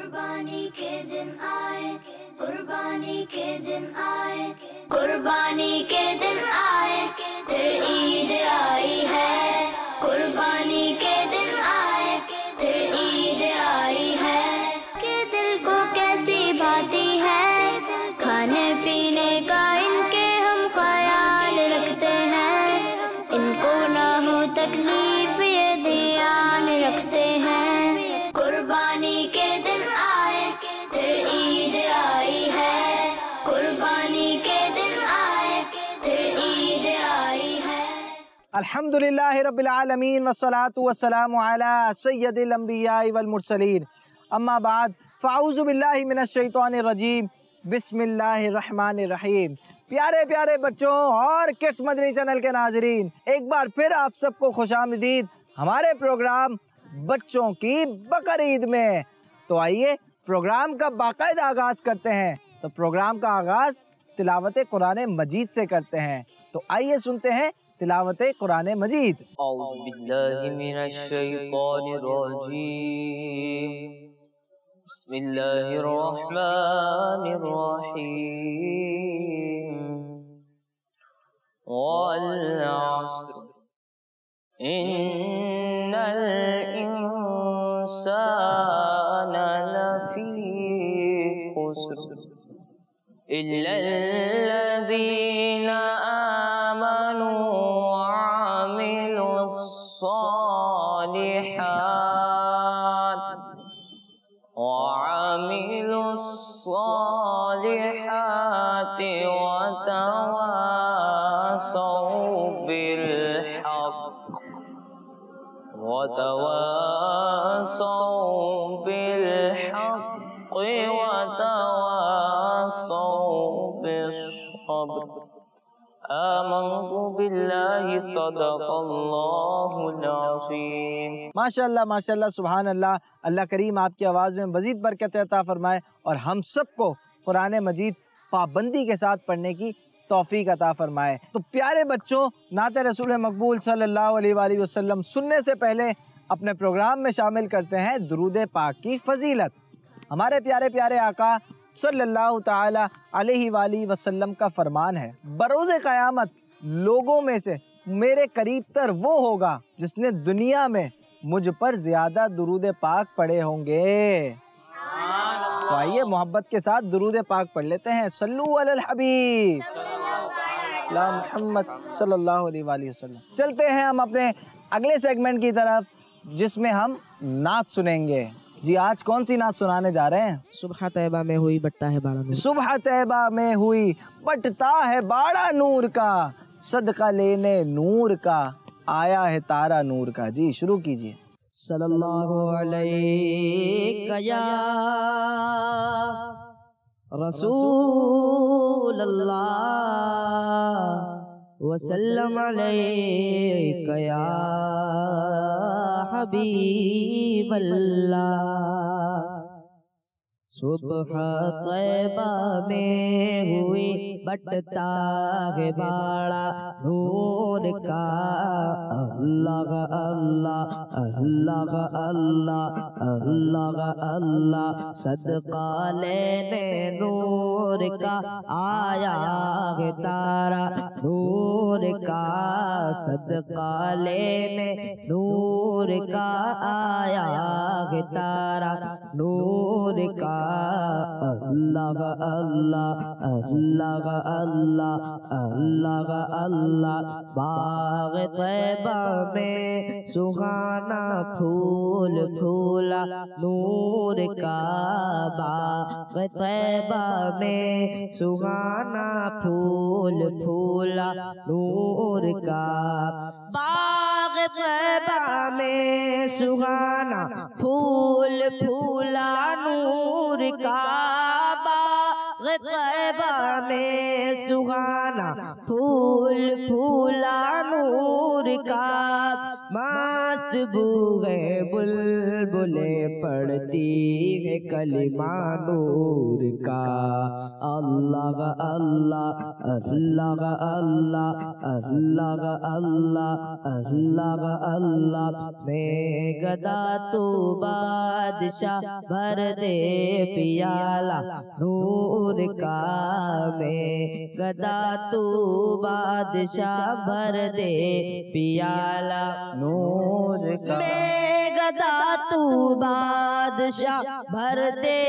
कुर्बानी के दिन आए, कुर्बानी के दिन आए, कुर्बानी के दिन आए, फिर ईद आई है। कुर्बानी के दिन आए, फिर ईद आई है। कि दिल को कैसी भाती है, खाने पीने का इनके हम ख्याल रखते हैं। इनको ना हो तकलीफ ये ध्यान रखते हैं। कुर्बानी के दिन आए, फिर ईद आई है। कुर्बानी के दिन आए, फिर ईद आई है। अल्हम्दुलिल्लाहि रब्बिल आलमीन वस्सलातु वस्सलामु अला सय्यदिल अंबिया वल मुरसलीन, अम्मा बाद, फ़अऊज़ु बिल्लाहि मिनश शैतानिर रजीम, बिस्मिल्लाहिर रहमानिर रहीम। प्यारे प्यारे बच्चों और किड्स मदनी चैनल के नाजरीन, एक बार फिर आप सबको खुशामदीद हमारे प्रोग्राम बच्चों की बकर ईद में। तो आइए प्रोग्राम का बाकायदा आगाज़ करते हैं। तो प्रोग्राम का आगाज़ तिलावत कुरान मजीद से करते हैं। तो आइए सुनते हैं तिलावत कुरान मजीद। औज़ु बिल्लाहि मिनश शैतानिर रजीम, बिस्मिल्लाहिर रहमानिर रहीम। वल अस्र इन्नल इंसाना लफी खुस्र इल्लल्लज़ीना आमनू वअमिलुस्सालिहात वतवासौ बिलहक़ वतवासौ बिस्सब्र। आमन्तु बिल्लाहि सदक़ल्लाहुल अज़ीम। माशाल्लाह माशाल्लाह, सुभान अल्लाह। अल्लाह करीम आपकी आवाज़ में मज़ीद बरकत अता फरमाए और हम सबको कुरान मजीद पाबंदी के साथ पढ़ने की तौफीक अता फरमाए। तो प्यारे बच्चों, नाते रसूल मकबूल सल्लल्लाहु अलैहि वसल्लम सुनने से पहले अपने प्रोग्राम में शामिल करते हैं दुरूद पाक की फजीलत। हमारे प्यारे प्यारे आका सल्लल्लाहु ताला अलैहि वसल्लम का फरमान है, बरोज़े क़यामत लोगों में से मेरे करीब तर वो होगा जिसने दुनिया में मुझ पर ज्यादा दुरूद पाक पढ़े होंगे। तो आइए मोहब्बत के साथ दुरूद पाक पढ़ लेते हैं। सल्लु अलल हबीब मुहम्मद सल्लल्लाहु अलैहि वसल्लम। चलते हैं हम अपने अगले सेगमेंट की तरफ, जिसमें हम नात सुनेंगे। जी, आज कौन सी नात सुनाने जा रहे हैं? सुबह तैयबा में हुई बटता है बाड़ा नूर। सुबह तैयबा में हुई बटता है बाड़ा नूर का, सदका लेने नूर का आया है तारा नूर का। जी, शुरू कीजिए। सल्लल्लाहु अलैहि या रसूल अल्लाह वसल्लम अलैका या हबीब अल्लाह। सुबह तैयबा में हुई बटता है बाड़ा नूर का, अल्लाह अल्लाह अल्लाह अल्लाह अल्लाह अल्लाह, सदका लेने नूर का आया है तारा नूर का, सदका लेने नूर का आया है तारा नूर का, अल्लाह अल्लाह अल्लाह अल्लाह अल्लाह अल्लाह। बाग तैयबा में सुहाना फूल फूला नूर का, बाग तैयबा में सुहाना फूल फूला नूर का, बाग तैयबा में सुहाना फूल फूला नूर का, बाग तैबा में सुहाना फूल फूला नूर का, मस्त बूगे बुलबुले पढ़ती है कलिमा नूर का। अल्लाह अल्लाह अल्लाह अल्लाह अल्लाह अल्लाह अल्लाह अल्लाह। मैं गदा तू बादशाह भर दे पियाला नूर का, मैं गदा तू बादशाह भर दे पियाला नूर का। मैं गदा तू बादशाह भर दे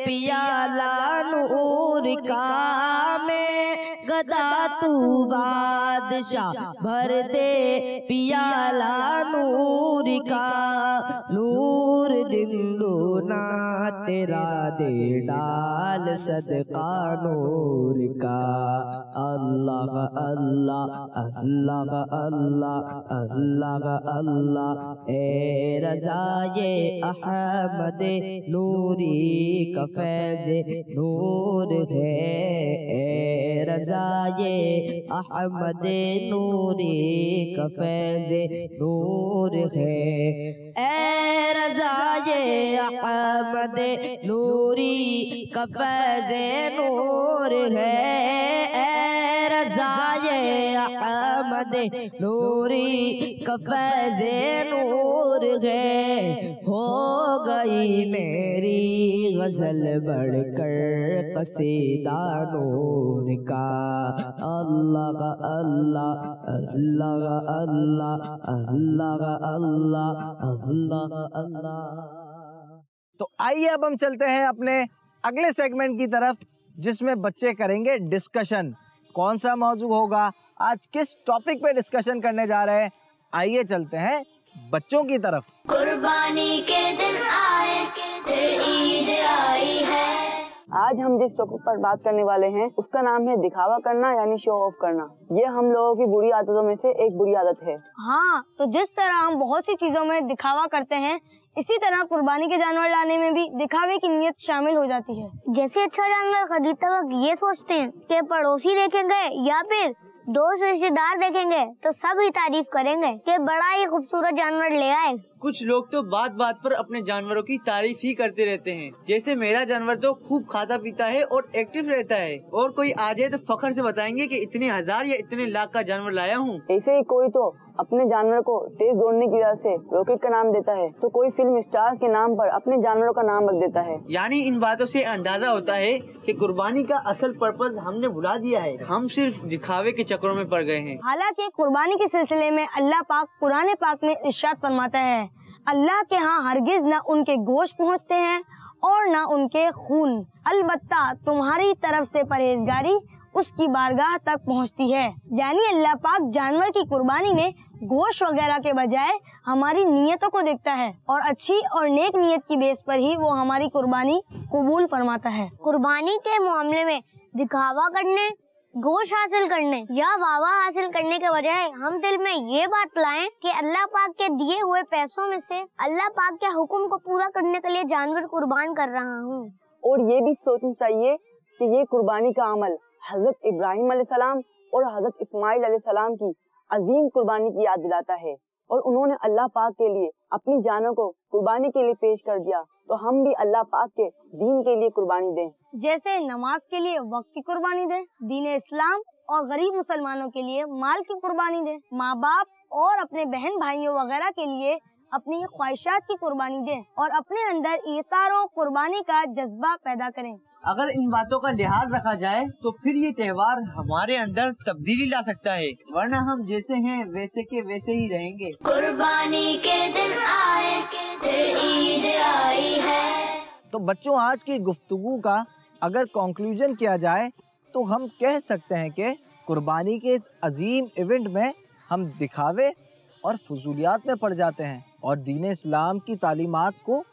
पियाला नूर का, मैं गदा तू बादशाह भर दे पियाला नूर का। नूर दिन दूना तेरा दे डाल सदका नूर का। अल्लाह अल्लाह अल्लाह अल्लाह अल्लाह अल्लाह। ए रज़ाए अहमद नूरी का फैज़ नूर है, ए रज़ाए अहमद नूरी का फैज़ नूर है। ए रज़ाए अहमद नूरी का फैज़ नूर है, ए रज़ाए अहमद नूरी का फैज़ नूर है। हो गई मेरी गज़ल बढ़कर कसीदा नूर का। अल्लाह अल्लाह अल्लाह अल्लाह अल्लाह अल्लाह अल्लाह अल्लाह। तो आइए अब हम चलते हैं अपने अगले सेगमेंट की तरफ, जिसमें बच्चे करेंगे डिस्कशन। कौन सा मौजू होगा, आज किस टॉपिक पे डिस्कशन करने जा रहे हैं, आइए चलते हैं बच्चों की तरफ। कुर्बानी के दिन आए फिर ईद आई है। आज हम जिस टॉपिक पर बात करने वाले हैं उसका नाम है दिखावा करना यानी शो ऑफ करना। ये हम लोगों की बुरी आदतों में से एक बुरी आदत है। हाँ, तो जिस तरह हम बहुत सी चीजों में दिखावा करते हैं, इसी तरह कुर्बानी के जानवर लाने में भी दिखावे की नीयत शामिल हो जाती है। जैसे अच्छा जानवर खरीदते वक्त ये सोचते हैं कि पड़ोसी देखेंगे या फिर दोस्त रिश्तेदार देखेंगे तो सब ही तारीफ करेंगे कि बड़ा ही खूबसूरत जानवर ले आए। कुछ लोग तो बात बात पर अपने जानवरों की तारीफ ही करते रहते हैं। जैसे मेरा जानवर तो खूब खाता पीता है और एक्टिव रहता है, और कोई आ जाए तो फख्र से बताएंगे कि इतने हजार या इतने लाख का जानवर लाया हूँ। ऐसे ही कोई तो अपने जानवर को तेज दौड़ने की वजह से रॉकेट का नाम देता है, तो कोई फिल्म स्टार के नाम पर अपने जानवरों का नाम रख देता है। यानी इन बातों से अंदाजा होता है कि कुर्बानी का असल पर्पज हमने भुला दिया है, हम सिर्फ दिखावे के चक्करों में पड़ गए हैं। हालांकि कुर्बानी के सिलसिले में अल्लाह पाक कुरान पाक में इरशाद फरमाता है, अल्लाह के यहाँ हरगिज न उनके गोश्त पहुँचते हैं और न उनके खून, अलबत्ता तुम्हारी तरफ से परहेजगारी उसकी बारगाह तक पहुँचती है। यानी अल्लाह पाक जानवर की कुर्बानी में गोश्त वगैरह के बजाय हमारी नीयतों को देखता है, और अच्छी और नेक नीयत की बेस पर ही वो हमारी कुर्बानी कबूल फरमाता है। कुर्बानी के मामले में दिखावा करने, गोश्त हासिल करने या वावा हासिल करने के बजाय हम दिल में ये बात लाएं कि अल्लाह पाक के दिए हुए पैसों में से अल्लाह पाक के हुक्म को पूरा करने के लिए जानवर कुर्बान कर रहा हूँ। और ये भी सोचना चाहिए कि ये कुर्बानी का अमल हजरत इब्राहिम अलैहिस्सलाम और हजरत इस्माइल अलैहिस्सलाम की अजीम कुर्बानी की याद दिलाता है, और उन्होंने अल्लाह पाक के लिए अपनी जानों को कुर्बानी के लिए पेश कर दिया। तो हम भी अल्लाह पाक के दीन के लिए कुर्बानी दें। जैसे नमाज के लिए वक्त की कुर्बानी दें, दीन इस्लाम और गरीब मुसलमानों के लिए माल की कुर्बानी दें, माँ बाप और अपने बहन भाइयों वगैरह के लिए अपनी ख्वाहिशात की कुर्बानी दें, और अपने अंदर ईसार और कुर्बानी का जज्बा पैदा करें। अगर इन बातों का लिहाज रखा जाए तो फिर ये त्योहार हमारे अंदर तब्दीली ला सकता है, वरना हम जैसे हैं वैसे के वैसे ही रहेंगे। कुर्बानी के दिन आए फिर ईद आई है। तो बच्चों, आज की गुफ्तगू का अगर कंक्लूजन किया जाए तो हम कह सकते हैं कि कुर्बानी के इस अजीम इवेंट में हम दिखावे और फजूलियात में पड़ जाते हैं और दीन इस्लाम की तालीमात को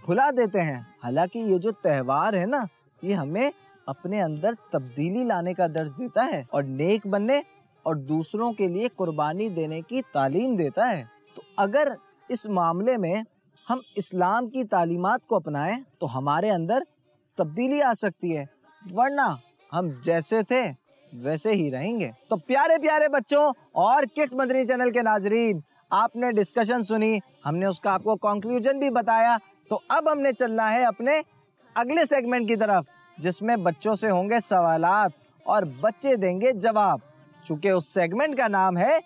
भुला देते हैं। हालांकि ये जो त्यौहार है ना, ये हमें अपने अंदर तब्दीली लाने का दर्ज देता है और नेक बनने और दूसरों के लिए कुर्बानी देने की तालीम देता है। तो अगर इस मामले में हम इस्लाम की तालीमात को अपनाएं तो हमारे अंदर तब्दीली आ सकती है। वरना हम जैसे थे वैसे ही रहेंगे। तो प्यारे प्यारे बच्चों और किड्स मदनी चैनल के नाजरीन, आपने डिस्कशन सुनी, हमने उसका आपको कंक्लूजन भी बताया। तो अब हमने चलना है अपने अगले सेगमेंट की तरफ, जिसमें बच्चों से होंगे सवालात और बच्चे देंगे जवाब। चूंकि उस सेगमेंट का नाम है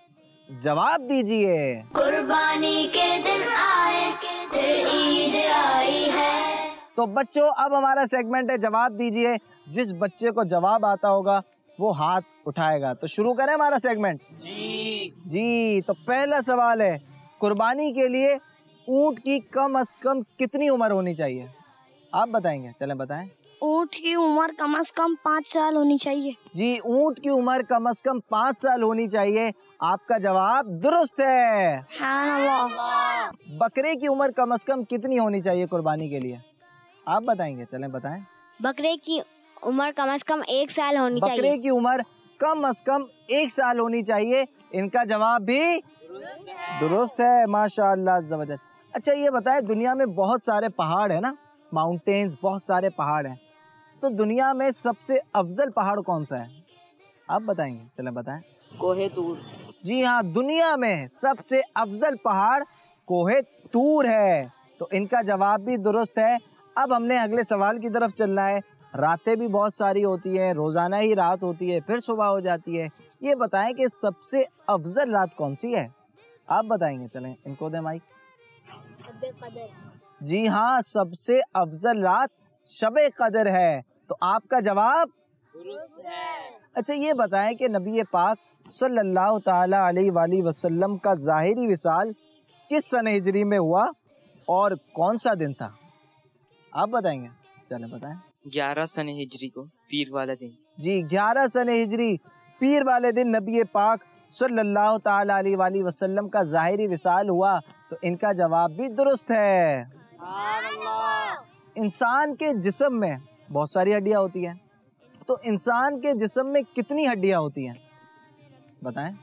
जवाब दीजिए। कुर्बानी के दिन आए, फिर ईद आई है। तो बच्चों अब हमारा सेगमेंट है जवाब दीजिए। जिस बच्चे को जवाब आता होगा वो हाथ उठाएगा। तो शुरू करें हमारा सेगमेंट। जी तो पहला सवाल है, कुर्बानी के लिए ऊंट की कम से कम कितनी उम्र होनी चाहिए? आप बताएंगे? चलें बताएं। ऊंट की उम्र कम से कम 5 साल होनी चाहिए। जी ऊंट की उम्र कम से कम 5 साल होनी चाहिए। आपका जवाब दुरुस्त है। बकरे की उम्र कम से कम कितनी होनी चाहिए कुर्बानी के लिए? आप बताएंगे? चलें बताएं। बकरे की उम्र कम से कम 1 साल होनी चाहिए। बकरे की उम्र कम से कम 1 साल होनी चाहिए। इनका जवाब भी दुरुस्त है, माशाअल्लाह अज़्ज़वजल। अच्छा ये बताएं, दुनिया में बहुत सारे पहाड़ है ना, माउंटेन्स, बहुत सारे पहाड़ हैं, तो दुनिया में सबसे अफजल पहाड़ कौन सा है? आप बताएंगे? चलें बताएं। कोहे तूर। जी हाँ, दुनिया में सबसे अफजल पहाड़ कोहे तूर है। तो इनका जवाब भी दुरुस्त है। अब हमने अगले सवाल की तरफ चलना है। रातें भी बहुत सारी होती हैं, रोजाना ही रात होती है, फिर सुबह हो जाती है। ये बताएं कि सबसे अफजल रात कौन सी है? आप बताएंगे? चलें इनको दे माइक। जी हाँ, सबसे अफजल रात शबे कदर है। तो आपका जवाब दुरुस्त है। अच्छा ये बताएं कि नबी पाक सल्लल्लाहु ताला अलैहि वसल्लम का ज़ाहिरी विसाल किस सन हिजरी में हुआ और कौन सा दिन था? आप बताएंगे? चलें बताएं। 11 सन हिजरी को, पीर वाला दिन। जी 11 सन हिजरी पीर वाले दिन नबी पाक सल्लल्लाहु ताला अलैहि वसल्लम का ज़ाहिरी विसाल हुआ। तो इनका जवाब भी दुरुस्त है। इंसान के जिस्म में बहुत सारी हड्डियां होती हैं, तो इंसान के जिस्म में कितनी हड्डियां होती हैं? बताएं।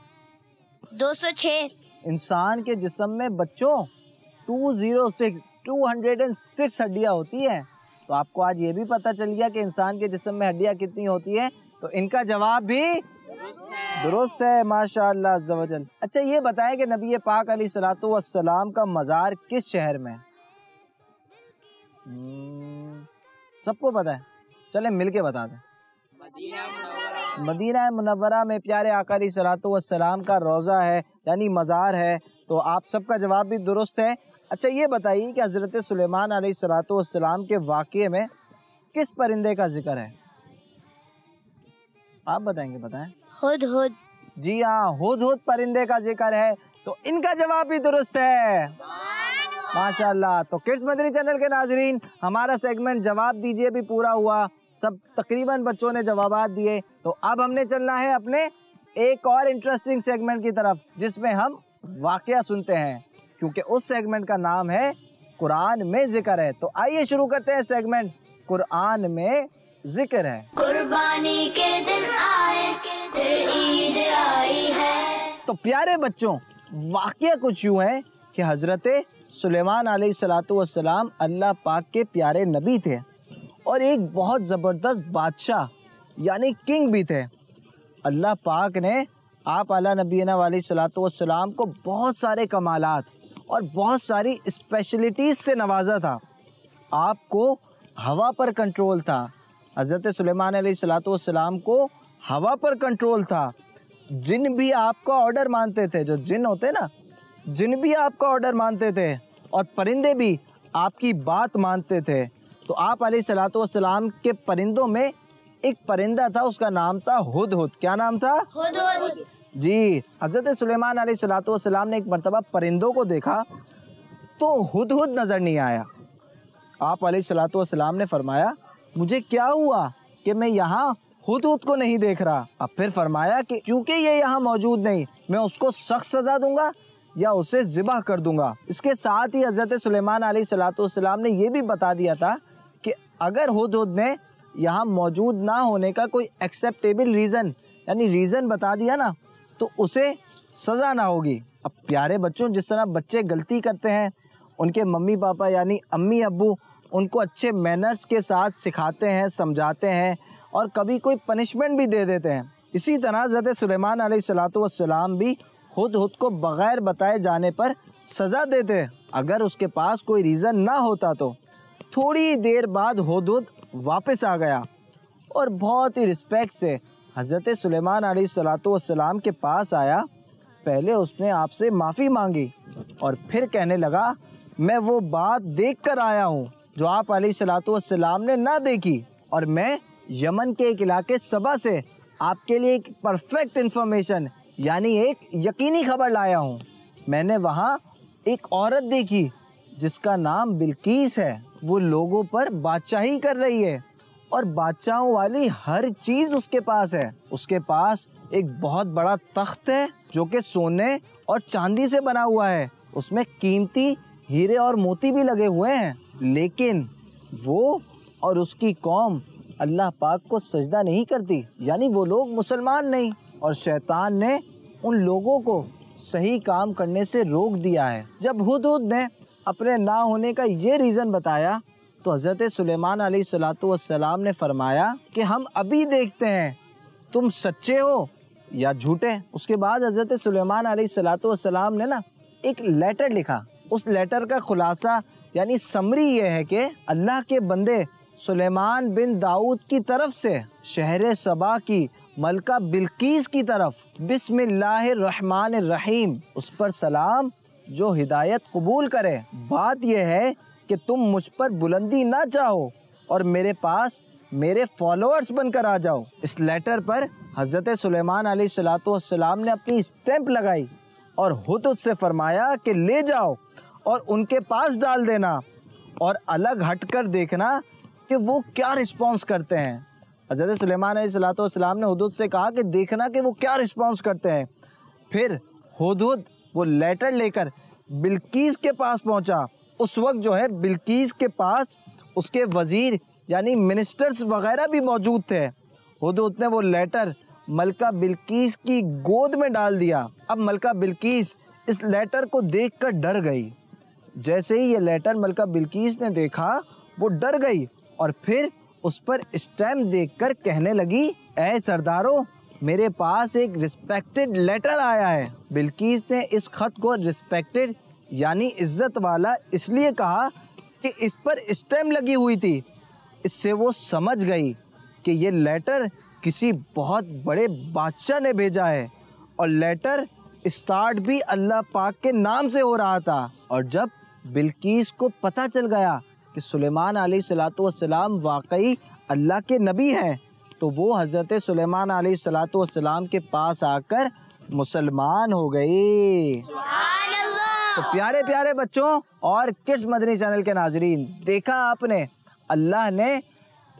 206। इंसान के जिस्म में बच्चों 206 हड्डियां होती हैं। तो आपको आज ये भी पता चल गया कि इंसान के जिस्म में हड्डियां कितनी होती है। तो इनका जवाब भी दुरुस्त है, माशाअल्लाह अज़्ज़वजल। अच्छा ये बताएं कि नबी पाक अलैहिस्सलातु वस्सलाम का मज़ार किस शहर में? सबको पता है? चलें मिलके बता दें। मदीना मुनव्वरा में प्यारे आका अलैहिस्सलातु वस्सलाम का रोज़ा है, यानी मज़ार है। तो आप सबका जवाब भी दुरुस्त है। अच्छा ये बताइए कि हज़रत सुलेमान अलैहिस्सलातु वस्सलाम के वाक़ये में किस परिंदे का जिक्र है? आप बताएंगे? बताएं। हुदहुद। जी हाँ, हुदहुद परिंदे का जिक्र है। तो इनका जवाब भी दुरुस्त है, माशाअल्लाह। तो किड्स मदनी चैनल के नाजरीन, हमारा सेगमेंट जवाब दीजिए भी पूरा हुआ। सब तकरीबन बच्चों ने जवाबात दिए। तो अब हमने चलना है अपने एक और इंटरेस्टिंग सेगमेंट की तरफ, जिसमें हम वाकया सुनते हैं, क्योंकि उस सेगमेंट का नाम है कुरान में जिक्र है। तो आइए शुरू करते हैं सेगमेंट कुरान में जिक्र है। कुर्बानी के दिन आए, फिर ईद आई है। तो प्यारे बच्चों, वाकया कुछ यूँ है कि हजरत सुलेमान अलैहिस्सलातु वस्सलाम अल्लाह पाक के प्यारे नबी थे और एक बहुत ज़बरदस्त बादशाह यानी किंग भी थे। अल्लाह पाक ने आप आला नबीना अलैहिस्सलातु वस्सलाम को बहुत सारे कमालात और बहुत सारी स्पेशलिटीज़ से नवाजा था। आपको हवा पर कंट्रोल था। हज़रत सुलेमान अलैहिस्सलातु वस्सलाम को हवा पर कंट्रोल था। जिन भी आपका ऑर्डर मानते थे, जो जिन होते ना, जिन भी आपका ऑर्डर मानते थे, और परिंदे भी आपकी बात मानते थे। तो आप अलैहिस्सलातु वस्सलाम के परिंदों में एक परिंदा था, उसका नाम था हुदहुद। क्या नाम था? हुदहुद। जी, हज़रत सुलेमान अलैहिस्सलातु वस्सलाम ने एक मरतबा परिंदों को देखा तो हुदहुद नज़र नहीं आया। आप अलैहिस्सलातु वस्सलाम ने फरमाया, मुझे क्या हुआ कि मैं यहाँ हुदहुद को नहीं देख रहा? अब फिर फरमाया कि क्योंकि ये यहाँ मौजूद नहीं, मैं उसको सख्त सज़ा दूंगा या उसे ज़िबह कर दूंगा। इसके साथ ही हज़रत सुलेमान अलैहिस्सलातु वस्सलाम ने ये भी बता दिया था कि अगर हुदहुद ने यहाँ मौजूद ना होने का कोई एक्सेप्टेबल रीज़न यानी रीज़न बता दिया ना, तो उसे सज़ा ना होगी। अब प्यारे बच्चों, जिस तरह बच्चे गलती करते हैं, उनके मम्मी पापा यानी अम्मी अब्बू उनको अच्छे मैनर्स के साथ सिखाते हैं, समझाते हैं और कभी कोई पनिशमेंट भी दे देते हैं। इसी तरह हज़रत सुलेमान अलैहिस्सलाम भी हुदहुद को बगैर बताए जाने पर सज़ा देते हैं। अगर उसके पास कोई रीज़न ना होता तो थोड़ी देर बाद हुदहुद वापस आ गया और बहुत ही रिस्पेक्ट से हज़रत सुलेमान अलैहिस्सलाम के पास आया। पहले उसने आपसे माफ़ी मांगी और फिर कहने लगा, मैं वो बात देख कर आया हूँ जो आप अलैहिस्सलाम ने ना देखी, और मैं यमन के एक इलाके सबा से आपके लिए एक परफेक्ट इन्फॉर्मेशन यानी एक यकीनी खबर लाया हूँ। मैंने वहाँ एक औरत देखी जिसका नाम बिल्कीस है। वो लोगों पर बादशाही कर रही है और बादशाहों वाली हर चीज़ उसके पास है। उसके पास एक बहुत बड़ा तख्त है जो कि सोने और चांदी से बना हुआ है। उसमें कीमती हीरे और मोती भी लगे हुए हैं, लेकिन वो और उसकी कौम अल्लाह पाक को सजदा नहीं करती, यानी वो लोग मुसलमान नहीं, और शैतान ने उन लोगों को सही काम करने से रोक दिया है। जब हुदहुद ने अपने ना होने का ये रीज़न बताया तो हज़रत सुलेमान अलैहिस्सलाम ने फरमाया कि हम अभी देखते हैं तुम सच्चे हो या झूठे। उसके बाद हज़रत सुलेमान अलैहिस्सलाम ने ना एक लेटर लिखा। उस लेटर का खुलासा यानी समरी ये है कि अल्लाह के बंदे सुलेमान बिन दाऊद की तरफ से शहर सबा की मलका बिल्कीस की तरफ बिस्मिल्लाहिर्रहमानिर्रहीम, उस पर सलाम जो हिदायत कबूल करे। बात यह है कि तुम मुझ पर बुलंदी ना चाहो और मेरे पास मेरे फॉलोअर्स बनकर आ जाओ। इस लेटर पर हज़रत सुलेमान अलैहिस्सलाम ने अपनी स्टैंप लगाई और हुदहुद से फरमाया कि ले जाओ और उनके पास डाल देना और अलग हटकर देखना कि वो क्या रिस्पॉन्स करते हैं। हज़रत सुलेमान अलैहिस्सलाम ने हुदहुद से कहा कि देखना कि वो क्या रिस्पॉन्स करते हैं। फिर हुदहुद वो लेटर लेकर बिल्कीस के पास पहुंचा। उस वक्त जो है बिल्कीस के पास उसके वज़ीर यानी मिनिस्टर्स वगैरह भी मौजूद थे। हुदहुद ने वो लेटर मलका बिल्कीस की गोद में डाल दिया। अब मलका बिल्कीस इस लेटर को देखकर डर गई। जैसे ही ये लेटर मलका बिल्कीस ने देखा वो डर गई और फिर उस पर स्टैम्प देखकर कहने लगी, ऐ सरदारों, मेरे पास एक रिस्पेक्टेड लेटर आया है। बिल्कीस ने इस खत को रिस्पेक्टेड यानी इज्जत वाला इसलिए कहा कि इस पर स्टैम्प लगी हुई थी। इससे वो समझ गई कि ये लेटर किसी बहुत बड़े बादशाह ने भेजा है और लेटर स्टार्ट भी अल्लाह पाक के नाम से हो रहा था। और जब बिल्कीस को पता चल गया कि सुलेमान अलैहिस्सलाम वाकई अल्लाह के नबी हैं, तो वो हज़रत सुलेमान अलैहिस्सलाम के पास आकर मुसलमान हो गई। तो प्यारे प्यारे बच्चों और किड्स मदनी चैनल के नाजरीन, देखा आपने अल्लाह ने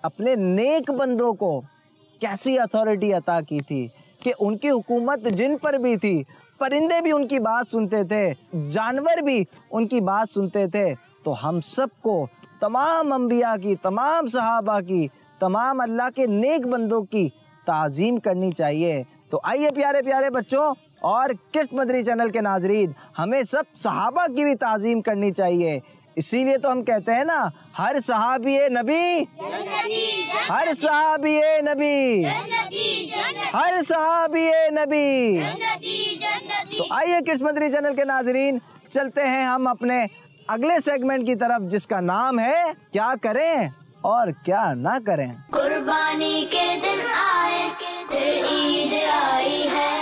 अपने नेक बंदों को कैसी अथॉरिटी अता की थी कि उनकी हुकूमत जिन पर भी थी, परिंदे भी उनकी बात सुनते थे, जानवर भी उनकी बात सुनते थे। तो हम सबको तमाम अंबिया की, तमाम सहाबा की, तमाम अल्लाह के नेक बंदों की ताज़ीम करनी चाहिए। तो आइए प्यारे प्यारे बच्चों और किड्स मदनी चैनल के नाजरीन, हमें सब सहाबा की भी ताज़ीम करनी चाहिए। इसीलिए तो हम कहते हैं ना, हर सहाबी नबी, हर सहाबी नबी, हर सहाबी नबी। तो आइए किड्स मदनी चैनल के नाजरीन, चलते हैं हम अपने अगले सेगमेंट की तरफ, जिसका नाम है क्या करें और क्या ना करें। कुर्बानी के दिन आए, फिर ईद आई है।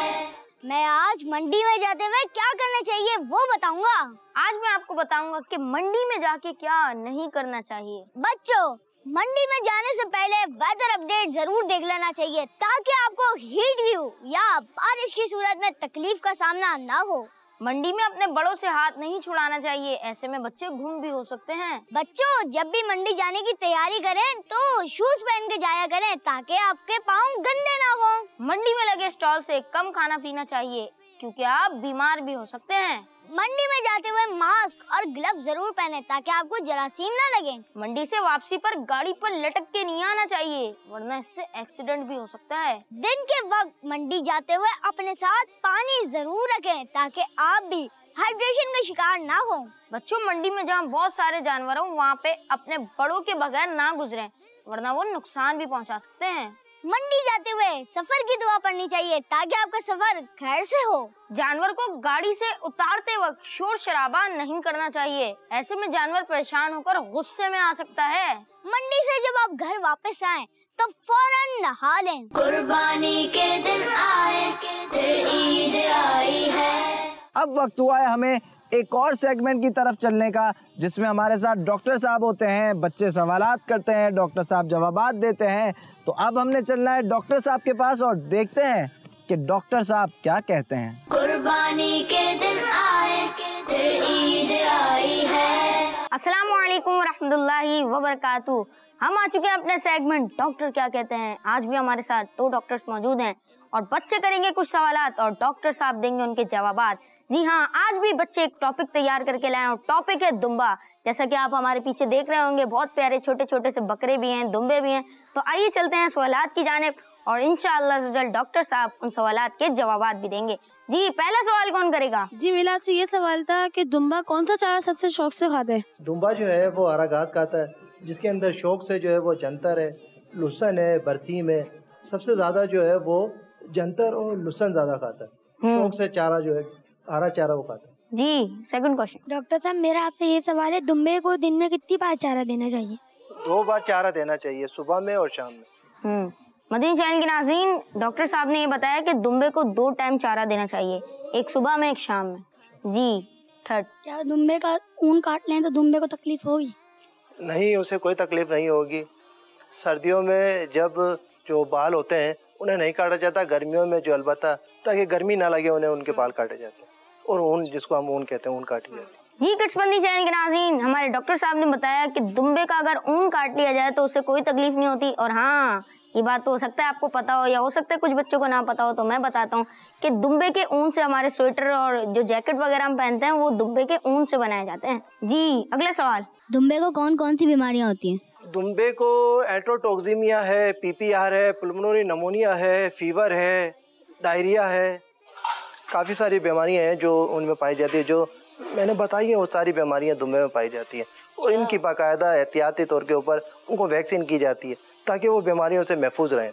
मैं आज मंडी में जाते हुए क्या करना चाहिए वो बताऊंगा। आज मैं आपको बताऊंगा कि मंडी में जाके क्या नहीं करना चाहिए। बच्चों, मंडी में जाने से पहले वेदर अपडेट जरूर देख लेना चाहिए ताकि आपको हीट व्यू या बारिश की सूरत में तकलीफ का सामना ना हो। मंडी में अपने बड़ों से हाथ नहीं छुड़ाना चाहिए, ऐसे में बच्चे घूम भी हो सकते हैं। बच्चों, जब भी मंडी जाने की तैयारी करें तो शूज पहन के जाया करें ताकि आपके पाँव गंदे ना हो। मंडी में लगे स्टॉल से कम खाना पीना चाहिए क्योंकि आप बीमार भी हो सकते हैं। मंडी में जाते हुए मास्क और ग्लव्स जरूर पहने ताकि आपको जरासीम ना लगे। मंडी से वापसी पर गाड़ी पर लटक के नहीं आना चाहिए, वरना इससे एक्सीडेंट भी हो सकता है। दिन के वक्त मंडी जाते हुए अपने साथ पानी जरूर रखें ताकि आप भी हाइड्रेशन का शिकार ना हो। बच्चों, मंडी में जहाँ बहुत सारे जानवर हो वहाँ पे अपने बड़ों के बगैर ना गुजरें, वरना वो नुकसान भी पहुँचा सकते हैं। मंडी जाते हुए सफर की दुआ पढ़नी चाहिए ताकि आपका सफर खैर से हो। जानवर को गाड़ी से उतारते वक्त शोर शराबा नहीं करना चाहिए, ऐसे में जानवर परेशान होकर गुस्से में आ सकता है। मंडी से जब आप घर वापस आएं तो फौरन नहा लें। कुर्बानी के दिन आए, फिर ईद आई है। अब वक्त हुआ है हमें एक और सेगमेंट की तरफ चलने का, जिसमें हमारे साथ डॉक्टर साहब होते हैं, बच्चे सवालात करते हैं, डॉक्टर साहब जवाबात देते हैं। तो अब हमने चलना है डॉक्टर साहब के पास और देखते हैं कि डॉक्टर साहब क्या कहते हैं। कुर्बानी के दिन आए, फिर ईद आई है। अस्सलामु अलैकुम रहमतुल्लाहि व बरकातहू। हम आ चुके हैं अपने सेगमेंट डॉक्टर क्या कहते हैं। आज भी हमारे साथ 2 डॉक्टर्स मौजूद हैं और बच्चे करेंगे कुछ सवालात और डॉक्टर साहब देंगे उनके जवाबात। जी हाँ, आज भी बच्चे एक टॉपिक तैयार करके लाए और टॉपिक है दुम्बा। जैसा कि आप हमारे पीछे देख रहे होंगे, बहुत प्यारे छोटे छोटे से बकरे भी हैं, दुम्बे भी हैं। तो आइए चलते हैं सवालात की जानिब और इंशाअल्लाह डॉक्टर साहब उन सवालात के जवाबात भी देंगे। जी, पहला सवाल कौन करेगा? जी, मेरा आपसे ये सवाल था कि दुम्बा कौन सा चारा सबसे शौक से खाता है? दुम्बा जो है वो हरा घास खाता है, जिसके अंदर शौक से जो है वो जंतर है, लुसन है, बरसीम है। सबसे ज्यादा जो है वो जंतर और लुसन ज्यादा खाता है। शौक से चारा जो है हरा चारा वो खाता है। जी, सेकंड क्वेश्चन। डॉक्टर साहब, मेरा आपसे ये सवाल है, दुम्बे को दिन में कितनी बार चारा देना चाहिए? 2 बार चारा देना चाहिए, सुबह में और शाम में। मदनी चैनल के नाज़रीन, डॉक्टर साहब ने ये बताया कि दुम्बे को 2 टाइम चारा देना चाहिए, एक सुबह में एक शाम में। जी, थर्ड। क्या दुम्बे का ऊन काट लें तो दुम्बे को तकलीफ होगी? नहीं, उसे कोई तकलीफ नहीं होगी। सर्दियों में जब जो बाल होते हैं उन्हें नहीं काटा जाता, गर्मियों में जो अलबत्ता ताकि गर्मी ना लगे उन्हें उनके बाल काटे जाते हैं और ऊन, जिसको हम ऊन कहते हैं, ऊन काटी जाती है। जी, किड्स बंदी चैनल के नाज़रीन, हमारे डॉक्टर साहब ने बताया कि दुम्बे का अगर ऊन काट लिया जाए तो उसे कोई तकलीफ नहीं होती। और हाँ, ये बात तो हो सकता है आपको पता हो या हो सकता है कुछ बच्चों को ना पता हो, तो मैं बताता हूँ कि दुम्बे के ऊन से हमारे स्वेटर और जो जैकेट वगैरह हम पहनते हैं वो दुम्बे के ऊन से बनाए जाते हैं। जी, अगला सवाल। दुम्बे को कौन कौन सी बीमारियाँ होती हैं? दुम्बे को एंट्रोटॉक्सिमिया है, पीपीआर है, पुल्मोनरी निमोनिया है, फीवर है, डायरिया है, काफ़ी सारी बीमारियां हैं जो उनमें पाई जाती है। जो मैंने बताई है वो सारी बीमारियां दुम्बे में पाई जाती हैं और इनकी बाकायदा एहतियाती तौर के ऊपर उनको वैक्सीन की जाती है ताकि वो बीमारियों से महफूज रहें।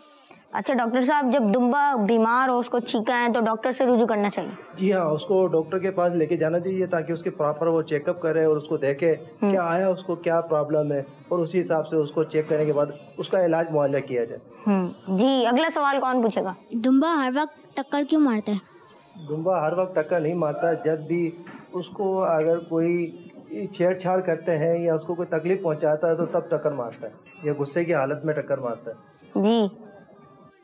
अच्छा डॉक्टर साहब, जब दुम्बा बीमार हो, उसको छींका है तो डॉक्टर से रुजू करना चाहिए? जी हाँ, उसको डॉक्टर के पास लेके जाना चाहिए ताकि उसके प्रॉपर वो चेकअप करे और उसको देखे क्या आया, उसको क्या प्रॉब्लम है और उसी हिसाब से उसको चेक करने के बाद उसका इलाज मुआवजा किया जाए। जी, अगला सवाल कौन पूछेगा? दुम्बा हर वक्त टक्कर क्यों मारता है? दुम्बा हर वक्त टक्कर नहीं मारता, जब भी उसको अगर कोई छेड़छाड़ करते हैं या उसको कोई तकलीफ पहुंचाता है तो तब टक्कर मारता है, या गुस्से की हालत में टक्कर मारता है।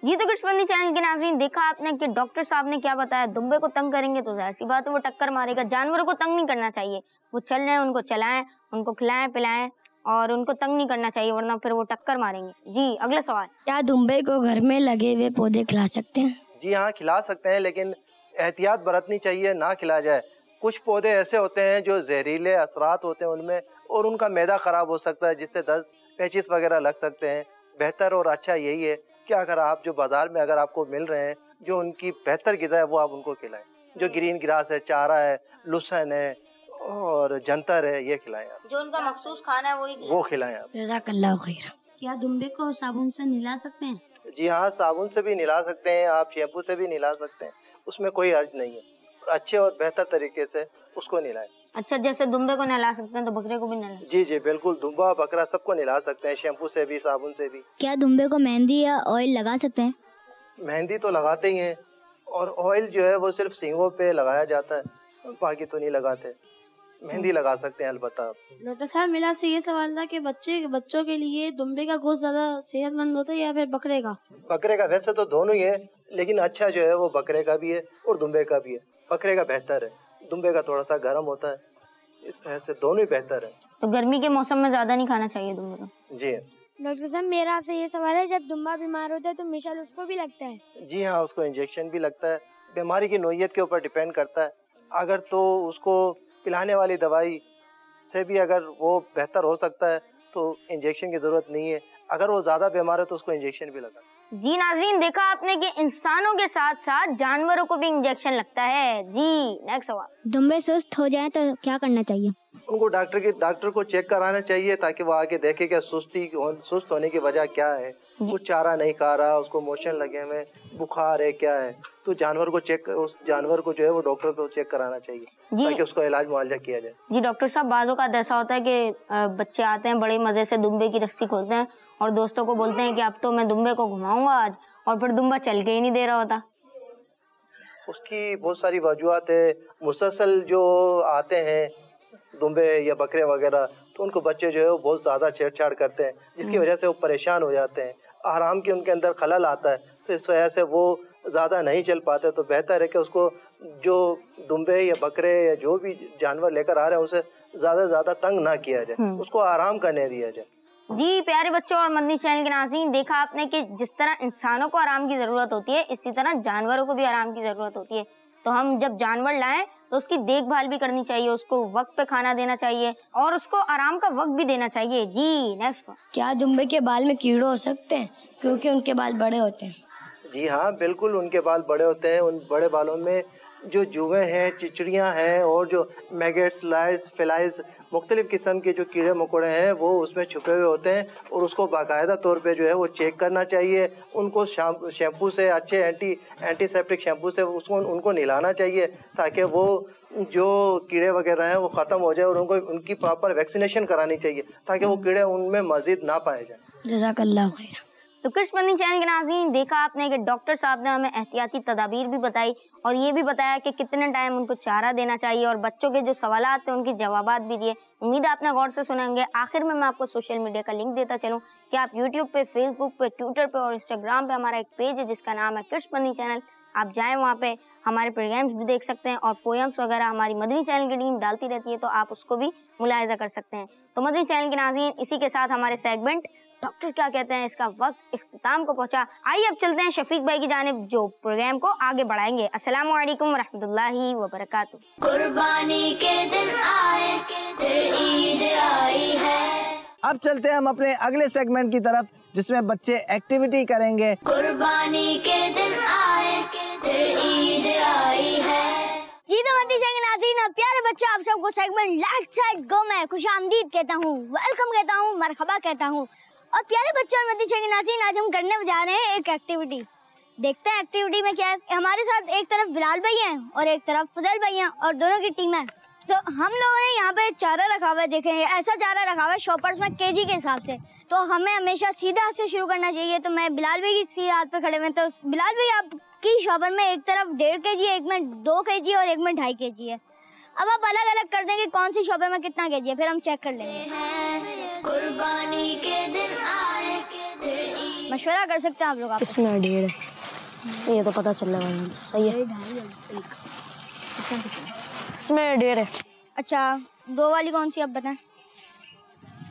जी, तो किड्सबंदी चैनल के नाज़रीन, देखा आपने कि डॉक्टर साहब ने क्या बताया। दुम्बे को तंग करेंगे तो जाहिर सी बात है वो टक्कर मारेगा। जानवरों को तंग नहीं करना चाहिए, वो चल रहे हैं उनको चलाएं, उनको खिलाएं पिलाएं और उनको तंग नहीं करना चाहिए, वरना फिर वो टक्कर मारेंगे। जी, अगला सवाल। क्या दुम्बे को घर में लगे हुए पौधे खिला सकते हैं? जी हाँ, खिला सकते हैं, लेकिन एहतियात बरतनी चाहिए, ना खिला जाए। कुछ पौधे ऐसे होते हैं जो जहरीले असरात होते हैं उनमें और उनका मैदा खराब हो सकता है, जिससे दस्त पैचिस वगैरह लग सकते हैं। बेहतर और अच्छा यही है कि अगर आप जो बाजार में अगर आपको मिल रहे हैं जो उनकी बेहतर ग़िज़ा है वो आप उनको खिलाएं। जो ग्रीन ग्रास है, चारा है, लुसन है और जंतर है, ये खिलाएं आप। जो उनका मखसूस खाना है वो खिलाएं आप। जज़ाकल्लाह खैर। क्या दुम्बे को साबुन से नहला सकते हैं? जी हाँ, साबुन से भी नहला सकते हैं, आप शैम्पू से भी नहला सकते हैं, उसमें कोई अर्ज नहीं है। अच्छे और बेहतर तरीके से उसको नहलाएं। अच्छा, जैसे दुम्बे को नहला सकते हैं तो बकरे को भी नहला? जी जी बिल्कुल, दुम्बा बकरा सबको नहला सकते हैं, शैम्पू से भी, साबुन से भी। क्या दुम्बे को मेहंदी या ऑयल लगा सकते हैं? मेहंदी तो लगाते ही हैं और ऑयल जो है वो सिर्फ सींगों पे लगाया जाता है, बाकी तो नहीं लगाते। मेहंदी लगा सकते हैं अलबत्ता। डॉक्टर साहब, मेरा आपसे ये सवाल था कि बच्चों के लिए दुम्बे का गोश्त ज्यादा सेहतमंद होता है या फिर बकरे का? बकरे का, वैसे तो दोनों ही है, लेकिन अच्छा जो है वो बकरे का भी है और दुम्बे का भी है। बकरे का बेहतर है, दुम्बे का थोड़ा सा गर्म होता है, इस वजह से दोनों ही बेहतर है। तो गर्मी के मौसम में ज्यादा नहीं खाना चाहिए दुम्बे को? जी डॉक्टर साहब, मेरा आपसे ये सवाल है, जब दुम्बा बीमार होता है तो मिशाल उसको भी लगता है? जी हाँ, उसको इंजेक्शन भी लगता है, बीमारी की नोयत के ऊपर डिपेंड करता है। अगर तो उसको पिलाने वाली दवाई से भी अगर वो बेहतर हो सकता है तो इंजेक्शन की ज़रूरत नहीं है, अगर वो ज़्यादा बीमार है तो उसको इंजेक्शन भी लगा। जी नाजरीन, देखा आपने कि इंसानों के साथ साथ जानवरों को भी इंजेक्शन लगता है। जी नेक्स्ट सवाल। दुम्बे सुस्त हो जाएं तो क्या करना चाहिए? उनको डॉक्टर को चेक कराना चाहिए ताकि वो आके देखे कि सुस्त होने की वजह क्या है। कुछ चारा नहीं खा रहा, उसको मोशन लगे हुए, बुखार है, क्या है, तो जानवर को उस जानवर को जो है वो डॉक्टर को चेक कराना चाहिए ताकि उसको इलाज मुआवजा किया जाए। जी डॉक्टर साहब, बाजों का ऐसा होता है कि बच्चे आते हैं, बड़े मजे से दुम्बे की रस्सी खोलते हैं और दोस्तों को बोलते हैं कि अब तो मैं दुम्बे को घुमाऊंगा आज, और फिर दुम्बा चल के ही नहीं दे रहा होता। उसकी बहुत सारी वजूहत है। मुसलसल जो आते हैं दुम्बे या बकरे वगैरह, तो उनको बच्चे जो है वो बहुत ज़्यादा छेड़छाड़ करते हैं, जिसकी वजह से वो परेशान हो जाते हैं, आराम की उनके अंदर खलल आता है, तो इस वजह से वो ज़्यादा नहीं चल पाते। तो बेहतर है कि उसको जो दुम्बे या बकरे या जो भी जानवर लेकर आ रहे हैं उसे ज़्यादा से ज़्यादा तंग ना किया जाए, उसको आराम करने दिया जाए। जी प्यारे बच्चों और मदनी चैनल के नाज़रीन, देखा आपने कि जिस तरह इंसानों को आराम की जरूरत होती है, इसी तरह जानवरों को भी आराम की जरूरत होती है। तो हम जब जानवर लाएं तो उसकी देखभाल भी करनी चाहिए, उसको वक्त पे खाना देना चाहिए और उसको आराम का वक्त भी देना चाहिए। जी नेक्स्ट। क्या दुम्बे के बाल में कीड़े हो सकते हैं क्योंकि उनके बाल बड़े होते हैं? जी हाँ, बिल्कुल, उनके बाल बड़े होते हैं। उन बड़े बालों में जो जुएं हैं, चिचड़ियाँ हैं और जो मैगेट्स, लाइस, फ्लाइज, मुख्तलिफ किस्म के जो कीड़े मकोड़े हैं वो उसमें छुपे हुए होते हैं और उसको बाकायदा तौर पे जो है वो चेक करना चाहिए। उनको शैम्पू से, अच्छे एंटीसेप्टिक शैम्पू से उनको नहलाना चाहिए ताकि वो जो कीड़े वगैरह हैं वो ख़त्म हो जाए और उनकी प्रॉपर वैक्सीनेशन करानी चाहिए ताकि वो कीड़े उनमें मज़ीद ना पाए जाए। जज़ाकल्लाह खैर। तो कृष्ण मदनी चैनल के नाज़रीन, देखा आपने कि डॉक्टर साहब ने हमें एहतियाती तदाबीर भी बताई और ये भी बताया कि कितने टाइम उनको चारा देना चाहिए और बच्चों के जो सवालात थे उनके जवाबात भी दिए। उम्मीद है आपने गौर से सुनेंगे। आखिर में मैं आपको सोशल मीडिया का लिंक देता चलूँ कि आप यूट्यूब पे, फेसबुक पे, ट्विटर पे और इंस्टाग्राम पे हमारा एक पेज है जिसका नाम है कृष्ण मदनी चैनल। आप जाएँ, वहाँ पे हमारे प्रोग्राम्स भी देख सकते हैं और पोएम्स वगैरह हमारी मदनी चैनल की टीम डालती रहती है, तो आप उसको भी मुलाहिजा कर सकते हैं। तो मदनी चैनल के नाज़रीन, इसी के साथ हमारे सेगमेंट डॉक्टर क्या कहते हैं इसका वक्त इख्तिताम को पहुंचा। आइए अब चलते हैं शफीक भाई की जानिब जो प्रोग्राम को आगे बढ़ाएंगे। अस्सलाम वालेकुम रहमतुल्लाहि व बरकातुहू। कुर्बानी के दिन आए, फिर ईद आई है। अब चलते हैं हम अपने अगले सेगमेंट की तरफ जिसमें बच्चे एक्टिविटी करेंगे। कुर्बानी के दिन आए, फिर ईद आई है। जी तो मदनी चैनल के नाज़रीन और प्यारे बच्चों, आप सबको सेगमेंट लेट्स सेट गो में खुशामदीद कहता हूँ, वेलकम कहता हूँ, मरहबा कहता हूँ। और प्यारे बच्चों और मदनी चैनल के नाज़रीन, आज हम करने जा रहे हैं एक एक्टिविटी। देखते हैं एक्टिविटी में क्या है। हमारे साथ एक तरफ बिलाल भाई हैं और एक तरफ फजल भाई हैं और दोनों की टीम है। तो हम लोगों ने यहाँ पे चारा रखा हुआ है, देखें ऐसा चारा रखा हुआ है शॉपर्स में केजी के हिसाब से। तो हमें हमेशा सीधा हाथ से शुरू करना चाहिए। तो मैं बिलाल भाई की सीधा हाथ पे खड़े हुए, तो बिलाल भाई आपकी शॉपर में एक तरफ 1.5 kg है, एक में 2 kg और एक में 2.5 kg है। अब आप अलग अलग कर देंगे कौन सी शॉपर में कितना kg है, फिर हम चेक कर लेंगे। कुर्बानी के दिन आए, फिर ईद। मशवरा कर सकते हैं आप लोग। इसमें 1.5 है, ये तो पता चल रहा है। सही है, इसमें 1.5 है। अच्छा, 2 वाली कौन सी आप बताएं?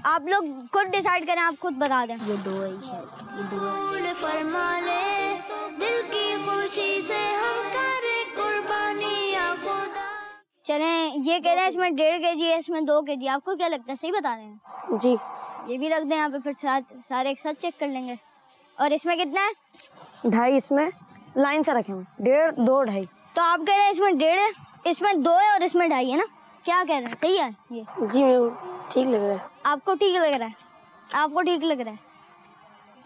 आप लोग खुद डिसाइड करें, आप खुद बता दें। ये 2 है शायद। फरमा ले दिल की खुशी से हम करें कुर्बानी या खुदा। चलें, ये कह रहे हैं इसमें 1.5 kg है, इसमें 2 kg। आपको क्या लगता है, सही बता रहे हैं? जी। ये भी रख दें यहाँ पे, फिर सारे एक साथ चेक कर लेंगे। और इसमें कितना है? 2.5। इसमें लाइन से रखे हैं 1.5, 2, 2.5। तो आप कह रहे हैं इसमें 1.5 है, इसमें 2 है और इसमें 2.5 है ना? क्या कह रहे हैं, सही है ये? जी ठीक लग रहा है। आपको ठीक लग रहा है? आपको ठीक लग रहा है?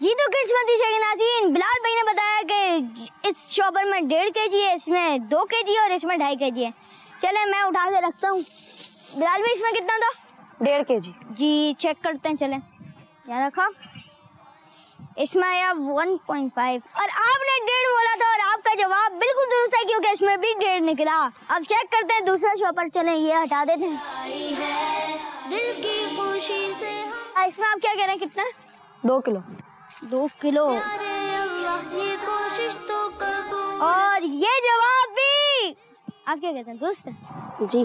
जी तो कृष्ण मदनी चैनल के नाज़रीन, बिलाल भाई ने बताया कि इस शॉपर में 1.5 kg है, इसमें 2 kg और इसमें 2.5 kg है। चले मैं उठा के रखता हूँ। बिलाल भाई इसमें कितना था? 1.5 kg। जी चेक करते हैं। चले यहाँ रखा, इसमें आया 1.5 और आपने 1.5 बोला था और आपका जवाब बिल्कुल दुरुस्त है क्योंकि इसमें भी 1.5 निकला। अब चेक करते हैं दूसरा शॉपर। चले ये हटा देते हैं। दिल की खुशी से इसमें आप क्या कह रहे हैं, कितना? 2 किलो। 2 किलो। ये कोशिश तो कबूल। और ये जवाब भी आप क्या कहते हैं, दुरुस्त है? जी।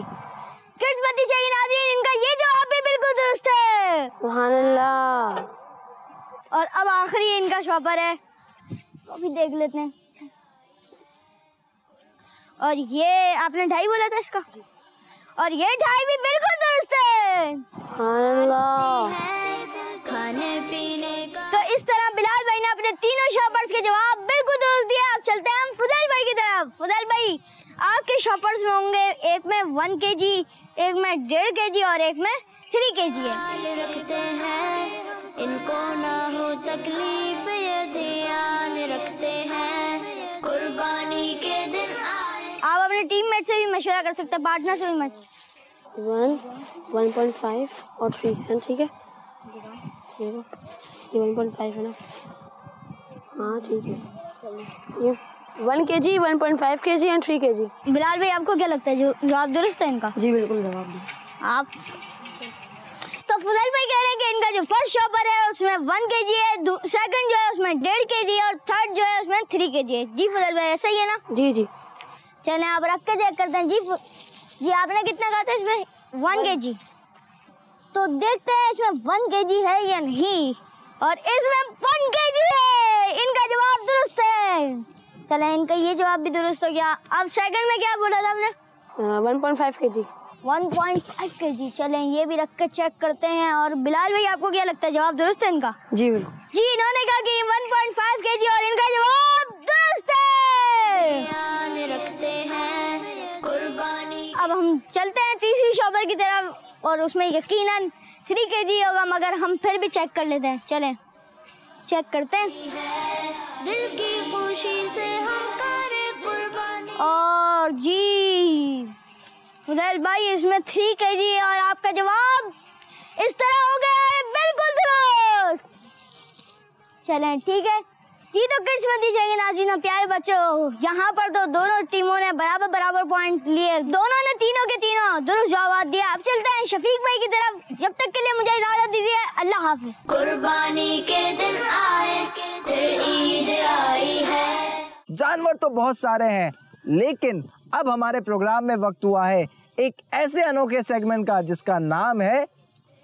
कृष्ण मदनी चैनल के नाज़रीन, इनका ये जवाब भी बिल्कुल दुरुस्त है। सुभान अल्लाह। और अब आखिरी इनका शॉपर है, वो भी देख लेते हैं। और ये आपने 2.5 बोला था इसका, और ये 2.5 भी बिल्कुल दुरुस्त है। सुभान अल्लाह। खाने पीने का। तो इस तरह बिलाल भाई ने अपने आपने तीनों शॉपर्स के जवाब बिल्कुल दुरुस्त दिया। अब चलते हैं हम फुदैल भाई की तरफ। फुदैल भाई, आपके शॉपर्स में होंगे एक में 1 kg, एक में 1.5 kg और एक में 3 kg है। रखते हैं इनको ना हो तकलीफ, ये ध्यान रखते हैं कुर्बानी के दिन आए। आप अपने टीममेट से भी मशवरा कर सकते हैं, पार्टनर से भी 1, 1.5 और 3 है, ठीक है? ये 1.5 है ना? हाँ ठीक है। ये 1 kg, 1.5 kg and 3 kg। Bilal भाई, आपको क्या लगता है जवाब दुरुस्त है इनका? जी बिल्कुल जवाब दी आप। तो फुदैल भाई कह रहे हैं कि इनका जो फर्स्ट शॉपर है उसमें 1 kg है, सेकंड जो है उसमें 1.5 kg और थर्ड जो है उसमें 3 kg है। जी फुदैल भाई, ऐसा ही है ना? जी जी। चलें आप रख के चेक करते हैं। जी आपने कितना कहा था इसमें? 1 kg। तो देखते हैं इसमें 1 kg है या नहीं, और इसमें 1 kg है। इनका जवाब दुरुस्त है। चलें, इनका ये जवाब भी दुरुस्त हो गया। अब सेकंड में क्या बोला था आपने? 1.5 kg। 1.5 kg। चलें ये भी रख के चेक करते हैं। और बिलाल भाई, आपको क्या लगता है जवाब दुरुस्त है इनका? जी बिल्कुल। जी, इन्होंने कहा कि 1.5 kg और इनका जवाब दुरुस्त है। ध्यान रखते हैं कुर्बानी। अब हम चलते हैं तीसरी शॉपर की तरफ, और उसमें यकीनन 3 kg होगा, मगर हम फिर भी चेक कर लेते हैं। चलें चेक करते हैं। दिल की खुशी से हम करें कुर्बानी। और जी फुदैल भाई, इसमें 3 kg है और आपका जवाब इस तरह हो गया है बिल्कुल दुरुस्त। चलें ठीक है जी। तो किड्स में दी जाएगी नाज़रीन प्यारे बच्चों, यहाँ पर तो दोनों टीमों ने बराबर पॉइंट लिए, दोनों ने तीनों के तीनों दुरुस्त जवाब दिया। अब चलते हैं शफीक भाई की तरफ। जब तक के लिए मुझे इजाजत दीजिए, अल्लाह हाफिज। कुर्बानी के दिन आए, फिर ईद आई है। जानवर तो बहुत सारे हैं, लेकिन अब हमारे प्रोग्राम में वक्त हुआ है एक ऐसे अनोखे सेगमेंट का जिसका नाम है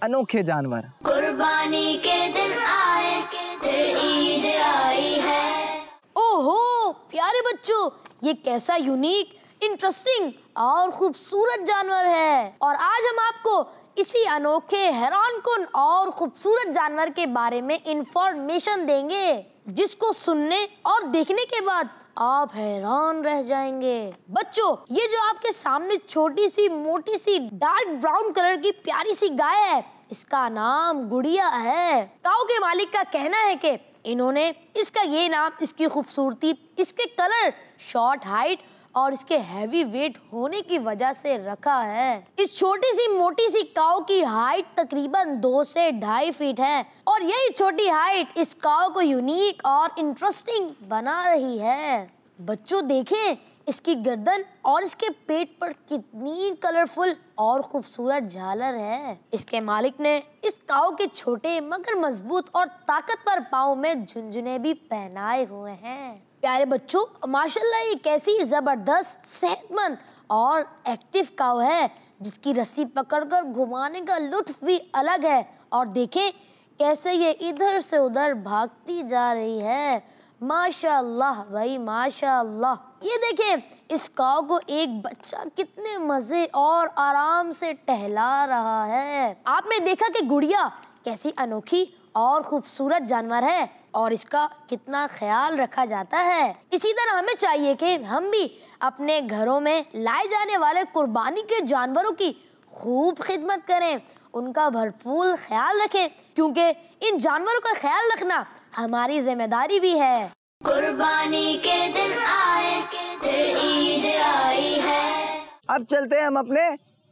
अनोखे जानवर। कुर्बानी के दिन आए, फिर ईद आई है। ओहो प्यारे बच्चों, ये कैसा यूनिक, इंटरेस्टिंग और खूबसूरत जानवर है। और आज हम आपको इसी अनोखे, हैरानकुन और खूबसूरत जानवर के बारे में इंफॉर्मेशन देंगे, जिसको सुनने और देखने के बाद आप हैरान रह जाएंगे। बच्चों, ये जो आपके सामने छोटी सी मोटी सी डार्क ब्राउन कलर की प्यारी सी गाय है, इसका नाम गुड़िया है। काऊ के मालिक का कहना है कि इन्होंने इसका ये नाम इसकी खूबसूरती, इसके कलर, शॉर्ट हाइट और इसके हैवी वेट होने की वजह से रखा है। इस छोटी सी मोटी सी काऊ की हाइट तकरीबन 2 से 2.5 फीट है, और यही छोटी हाइट इस काऊ को यूनिक और इंटरेस्टिंग बना रही है। बच्चों देखें, इसकी गर्दन और इसके पेट पर कितनी कलरफुल और खूबसूरत झालर है। इसके मालिक ने इस काऊ के छोटे मगर मजबूत और ताकतवर पाँव में झुनझुने भी पहनाए हुए हैं। प्यारे बच्चों, माशाल्लाह ये कैसी जबरदस्त, सेहतमंद और एक्टिव काऊ है, जिसकी रस्सी पकड़कर घुमाने का लुत्फ भी अलग है। और देखें कैसे ये इधर से उधर भागती जा रही है। माशाल्लाह भाई माशाल्लाह। ये देखें, इस काऊ को एक बच्चा कितने मजे और आराम से टहला रहा है। आपने देखा कि गुड़िया कैसी अनोखी और खूबसूरत जानवर है, और इसका कितना ख्याल रखा जाता है। इसी तरह हमें चाहिए कि हम भी अपने घरों में लाए जाने वाले कुर्बानी के जानवरों की खूब खिदमत करें, उनका भरपूर ख्याल रखें, क्योंकि इन जानवरों का ख्याल रखना हमारी जिम्मेदारी भी है। कुर्बानी के दिन आए, फिर ईद आई है। अब चलते हैं हम अपने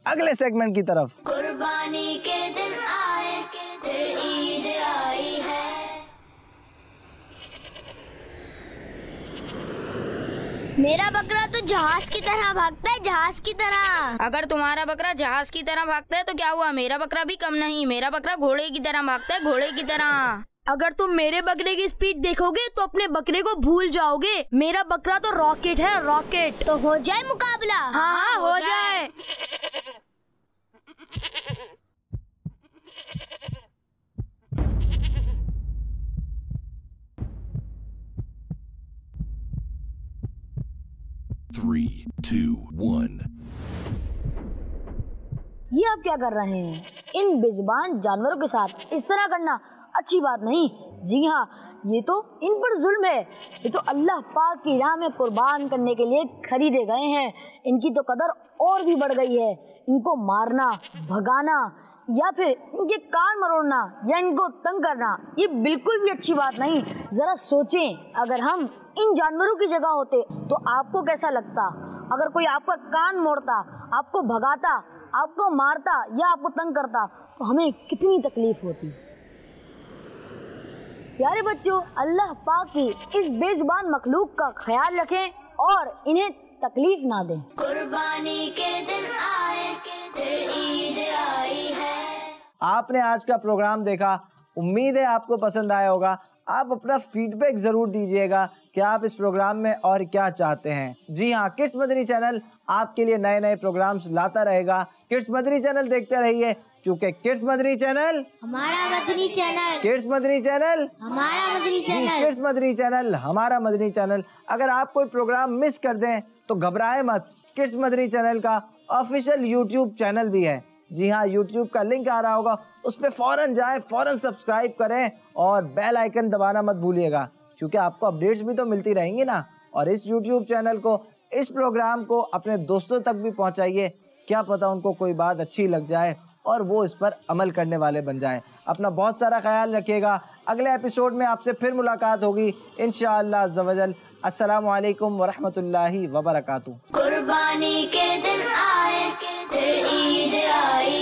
अगले सेगमेंट की तरफ। कुर्बानी के दिन आए, फिर ईद आई है। मेरा बकरा तो जहाज की तरह भागता है, जहाज की तरह। अगर तुम्हारा बकरा जहाज की तरह भागता है तो क्या हुआ, मेरा बकरा भी कम नहीं, मेरा बकरा घोड़े की तरह भागता है, घोड़े की तरह। अगर तुम मेरे बकरे की स्पीड देखोगे तो अपने बकरे को भूल जाओगे। मेरा बकरा तो रॉकेट है, रॉकेट। तो हो जाए मुकाबला। हाँ हो जाए। Three, 2, 1. ये आप क्या कर रहे हैं? इन बेजुबान जानवरों के साथ इस तरह करना अच्छी बात नहीं। जी हाँ, ये तो इन पर जुल्म है। ये तो अल्लाह पाक की राह में कुर्बान करने के लिए खरीदे गए हैं। इनकी तो कदर और भी बढ़ गई है। इनको मारना, भगाना या फिर इनके कान मरोड़ना या इनको तंग करना, ये बिल्कुल भी अच्छी बात नहीं। जरा सोचें, अगर हम इन जानवरों की जगह होते तो आपको कैसा लगता? अगर कोई आपका कान मोड़ता, आपको भगाता, आपको मारता या आपको तंग करता तो हमें कितनी तकलीफ होती। प्यारे बच्चों, अल्लाह पाक की इस बेजुबान मखलूक का ख्याल रखें और इन्हें तकलीफ ना दें। कुर्बानी के दिन आए, फिर ईद आई है। आपने आज का प्रोग्राम देखा, उम्मीद है आपको पसंद आया होगा। आप अपना फीडबैक जरूर दीजिएगा कि आप इस प्रोग्राम में और क्या चाहते हैं। जी हाँ, किड्स मदनी चैनल आपके लिए नए नए प्रोग्राम्स लाता रहेगा। किड्स मदनी चैनल देखते रहिए, क्योंकि किड्स मदनी चैनल हमारा Madani channel, kids Madani channel हमारा Madani channel, kids Madani channel हमारा मदनी चैनल। अगर आप कोई प्रोग्राम मिस कर दें तो घबराए मत, किड्स मदनी चैनल का ऑफिशियल यूट्यूब चैनल भी है। जी हाँ, यूट्यूब का लिंक आ रहा होगा, उस पर फौरन जाएं, फौरन सब्सक्राइब करें और बेल आइकन दबाना मत भूलिएगा, क्योंकि आपको अपडेट्स भी तो मिलती रहेंगी ना। और इस यूट्यूब चैनल को, इस प्रोग्राम को अपने दोस्तों तक भी पहुंचाइए। क्या पता उनको कोई बात अच्छी लग जाए और वो इस पर अमल करने वाले बन जाएं। अपना बहुत सारा ख्याल रखिएगा। अगले एपिसोड में आपसे फिर मुलाकात होगी इंशाअल्लाह अज़्ज़ा वजल। अस्सलामु अलैकुम वरहमतुल्लाहि वबरकातुहू। कुर्बानी के दिन आए, फिर ईद आई